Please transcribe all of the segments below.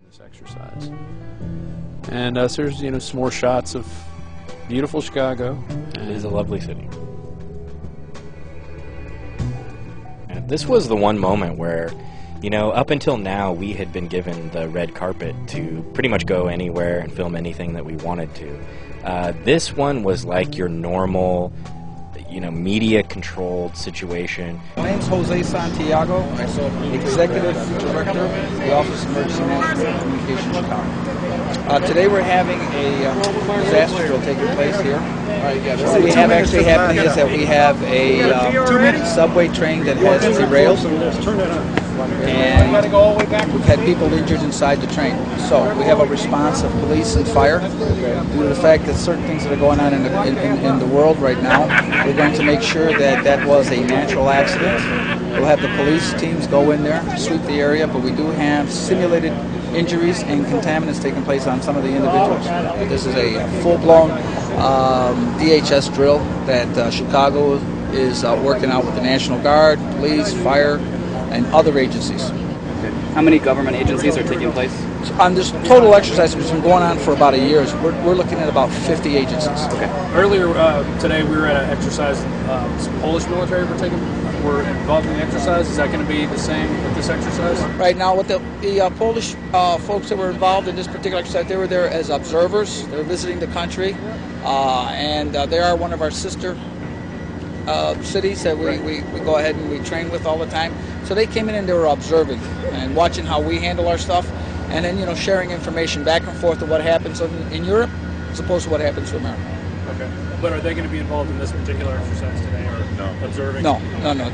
this exercise. And so there's, you know, some more shots of beautiful Chicago. It is a lovely city. And this was the one moment where, you know, up until now we had been given the red carpet to pretty much go anywhere and film anything that we wanted to. This one was like your normal, you know, media-controlled situation. My name's Jose Santiago, Executive Director of the Office of Emergency Management and Communications Chicago. Today we're having a disaster drill taking place here. What we have actually happening is that we have a subway train that has derailed, and we've had people injured inside the train. So we have a response of police and fire. Due to the fact that certain things that are going on in the world right now, we're going to make sure that that was a natural accident. We'll have the police teams go in there, sweep the area, but we do have simulated injuries and contaminants taking place on some of the individuals. This is a full-blown DHS drill that Chicago is working out with the National Guard, police, fire, and other agencies. How many government agencies are taking place? On this total exercise, which has been going on for about a year, we're looking at about 50 agencies. Okay. Earlier today, we were at an exercise. Some Polish military were involved in the exercise. Is that going to be the same with this exercise? Right now, with the Polish folks that were involved in this particular exercise, they were there as observers. They're visiting the country, and they are one of our sister cities that we go ahead and we train with all the time. So they came in and they were observing and watching how we handle our stuff, and then, you know, sharing information back and forth of what happens in Europe as opposed to what happens in America. Okay. But are they going to be involved in this particular exercise today, or no? Observing? No,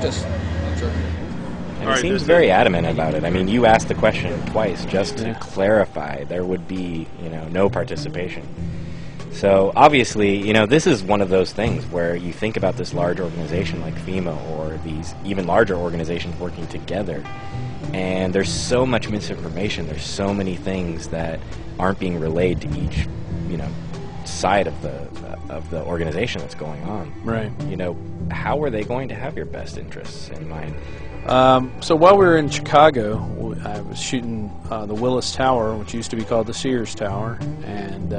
just observing. And he seems very adamant about it. I mean, you asked the question twice just to clarify there would be, you know, no participation. So obviously, you know, this is one of those things where you think about this large organization like FEMA or these even larger organizations working together, and there's so much misinformation. There's so many things that aren't being relayed to each, you know, side of the organization that's going on. Right. You know, how are they going to have your best interests in mind? So while we were in Chicago, I was shooting the Willis Tower, which used to be called the Sears Tower, and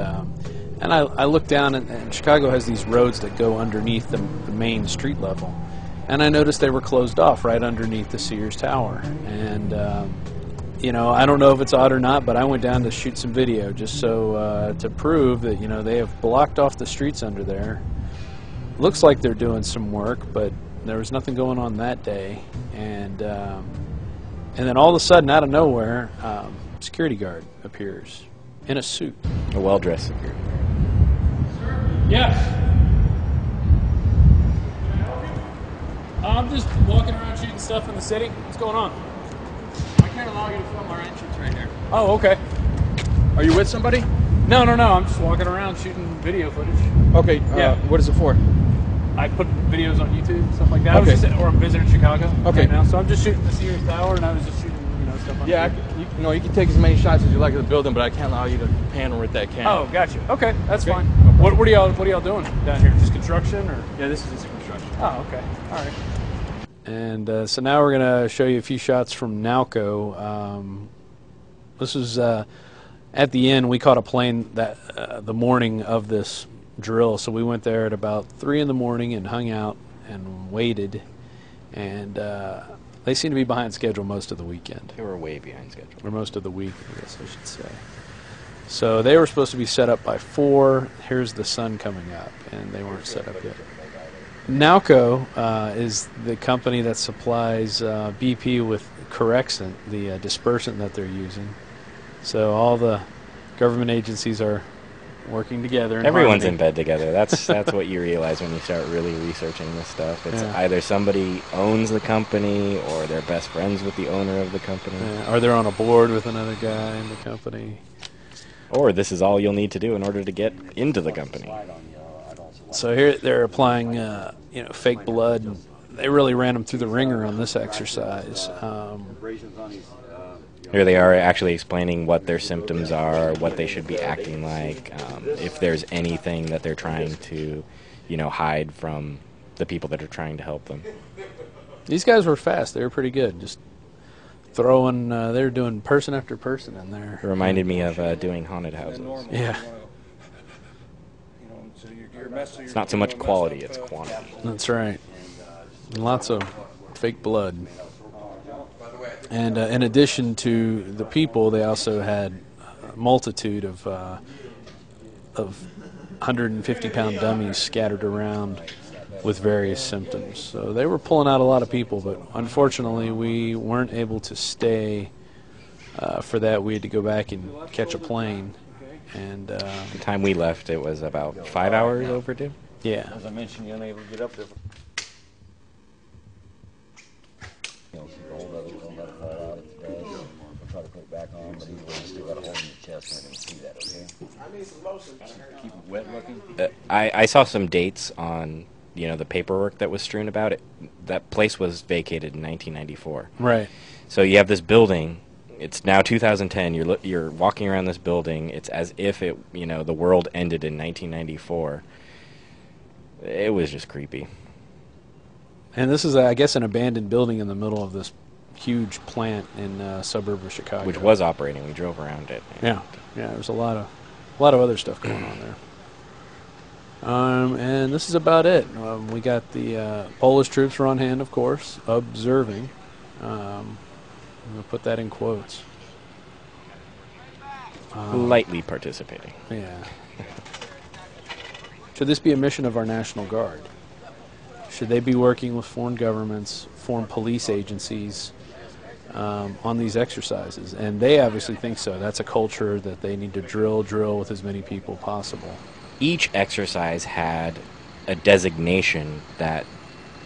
I looked down, and Chicago has these roads that go underneath the main street level, and I noticed they were closed off right underneath the Sears Tower. And you know, I don't know if it's odd or not, but I went down to shoot some video just so to prove that, you know, they have blocked off the streets under there. Looks like they're doing some work, but there was nothing going on that day. And then all of a sudden, out of nowhere, security guard appears in a suit, A well-dressed security guard. Yes. I'm just walking around shooting stuff in the city. What's going on? I can't allow you to film our entrance right here. Oh, okay. Are you with somebody? No. I'm just walking around shooting video footage. Okay. Yeah. What is it for? I put videos on YouTube and stuff like that. Okay. I'm visiting Chicago Okay. right now, so I'm just shooting the Sears Tower, and I was just shooting, you know, stuff on Yeah. You can take as many shots as you like of the building, but I can't allow you to pan with that camera. Oh, gotcha. Okay, that's Okay. fine. No problem. What are y'all doing down here? Just construction, or? Yeah, this is just construction. Oh, okay. All right. And so now we're going to show you a few shots from Nowco. This was at the end. We caught a plane that the morning of this drill, so we went there at about 3 in the morning and hung out and waited. And they seem to be behind schedule most of the weekend. They were way behind schedule. Or most of the week, I guess I should say. So they were supposed to be set up by 4. Here's the sun coming up, and they weren't set up yet. Nowco is the company that supplies BP with Corexant, the dispersant that they're using. So all the government agencies are working together. Everyone's in bed together. That's what you realize when you start really researching this stuff. It's either somebody owns the company or they're best friends with the owner of the company. Or they're on a board with another guy in the company. Or this is all you'll need to do in order to get into the company. So here they're applying, you know, fake blood. And they really ran them through the ringer on this exercise. Here they are actually explaining what their symptoms are, what they should be acting like, if there's anything that they're trying to, you know, hide from the people that are trying to help them. These guys were fast. They were pretty good. Just throwing. They were doing person after person in there. It reminded me of doing haunted houses. Yeah. It's not so much quality; it's quantity. That's right. And lots of fake blood. And in addition to the people, they also had a multitude of 150-pound dummies scattered around with various symptoms. So they were pulling out a lot of people, but unfortunately we weren't able to stay for that. We had to go back and catch a plane. And the time we left, it was about 5 hours overdue. Yeah. As I mentioned, you're unable to get up there. You know, keep a hold of it, don't let it fall out if it does. We'll try to put it back on, but either way, you still got a hole in your chest, and I can see that, okay? I need some lotion. Keep it wet looking. I saw some dates on, you know, the paperwork that was strewn about it. That place was vacated in 1994. Right. So you have this building. It's now 2010. You're walking around this building. It's as if it, you know, the world ended in 1994. It was just creepy. And this is, I guess, an abandoned building in the middle of this huge plant in a suburb of Chicago, Which was operating. We drove around it. Yeah. There's a lot of other stuff going on there. And this is about it. We got the Polish troops were on hand, of course, observing. I'm going to put that in quotes. Lightly participating. Yeah. Should this be a mission of our National Guard? Should they be working with foreign governments, foreign police agencies on these exercises? And they obviously think so. That's a culture that they need to drill with as many people possible. Each exercise had a designation that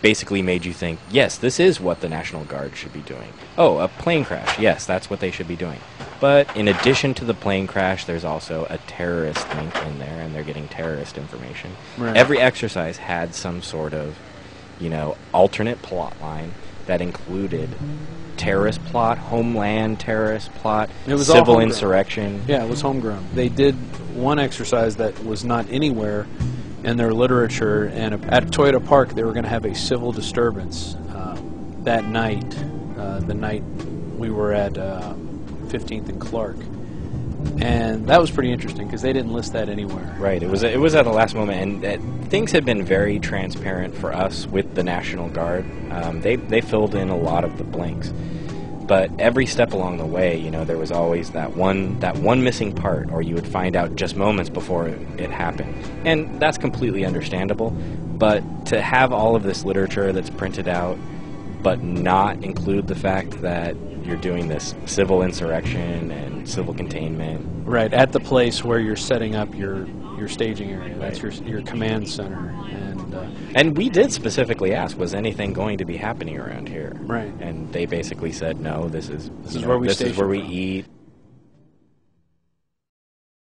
basically made you think, yes, this is what the National Guard should be doing. Oh, a plane crash. Yes, that's what they should be doing. But in addition to the plane crash, there's also a terrorist link in there, and they're getting terrorist information. Right. Every exercise had some sort of, you know, alternate plot line that included terrorist plot, Homeland terrorist plot, It was all civil homegrown. insurrection. Yeah, it was homegrown. They did one exercise that was not anywhere in their literature, and at Toyota Park they were going to have a civil disturbance that night, the night we were at 15th and Clark. And that was pretty interesting because they didn't list that anywhere. Right. It was at the last moment, and things had been very transparent for us with the National Guard. They filled in a lot of the blanks, but every step along the way, you know, there was always that one missing part, or you would find out just moments before it happened, and that's completely understandable. But to have all of this literature that's printed out, but not include the fact that you're doing this civil insurrection and civil containment. Right, at the place where you're setting up your staging area. That's your command center. And we did specifically ask, was anything going to be happening around here? Right. And they basically said, no, this is where we this is where we station. eat.